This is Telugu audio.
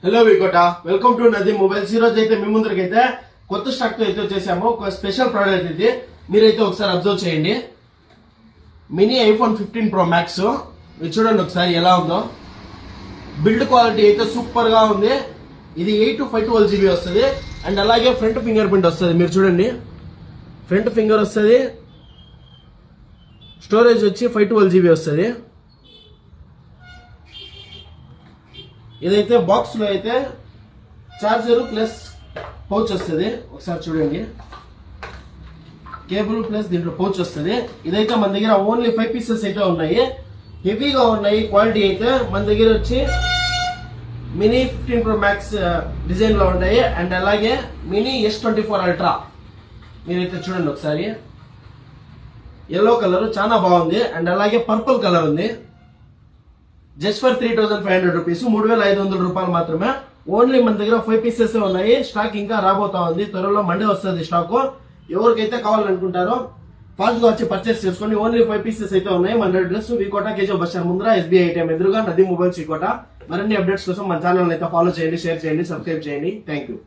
హలో వికోట, వెల్కమ్ టు నది మొబైల్స్. ఈ రోజు అయితే మీ ముందరికైతే కొత్త స్టాక్ తో అయితే వచ్చేసాము. ఒక స్పెషల్ ప్రోడక్ట్ ఇది మీరైతే ఒకసారి అబ్జర్వ్ చేయండి. Mini iPhone 15 Pro Max. మీరు చూడండి ఒకసారి ఎలా ఉందో. బిల్డ్ క్వాలిటీ అయితే సూపర్ గా ఉంది. ఇది 8 to 512 GB వస్తుంది. అండ్ అలాగే ఫ్రంట్ ఫింగర్ ప్రింట్ వస్తుంది. మీరు చూడండి, ఫ్రంట్ ఫింగర్ వస్తుంది. స్టోరేజ్ వచ్చి 512 GB వస్తుంది. ఇదైతే బాక్స్ లో అయితే చార్జర్ ప్లస్ పౌచ్ వస్తుంది. ఒకసారి చూడండి, కేబుల్ ప్లస్ దీంట్లో పౌచ్ వస్తుంది. ఇదైతే మన దగ్గర ఓన్లీ 5 pieces అయితే ఉన్నాయి. హెవీగా ఉన్నాయి. క్వాలిటీ అయితే మన దగ్గర వచ్చి మినీ 15 Pro Max డిజైన్ లో ఉన్నాయి. అండ్ అలాగే మినీ S24 Ultra మీరైతే చూడండి ఒకసారి. ఎల్లో కలర్ చాలా బాగుంది. అండ్ అలాగే పర్పుల్ కలర్ ఉంది. జస్ట్ ఫర్ 3,500 రూపీస్, 3,500 రూపాయలు మాత్రమే. ఓన్లీ మన దగ్గర 5 pieces ఉన్నాయి. స్టాక్ ఇంకా రాబోతా ఉంది. త్వరలో మండే వస్తుంది స్టాక్. ఎవరికైతే కావాలనుకుంటారో ఫాస్ట్ గా వచ్చి పర్చేస్ చేసుకోండి. ఓన్లీ 5 pieces అయితే ఉన్నాయి. మన address V Kota, KG bus stand ముందర, SBI ATM ఎదురుగా, నది మొబైల్స్ వికోట. మరిన్ని అప్డేట్స్ కోసం మన ఛానల్ అయితే ఫాలో చేయండి, షేర్ చేయండి, సబ్స్క్రైబ్ చేయండి. Thank you.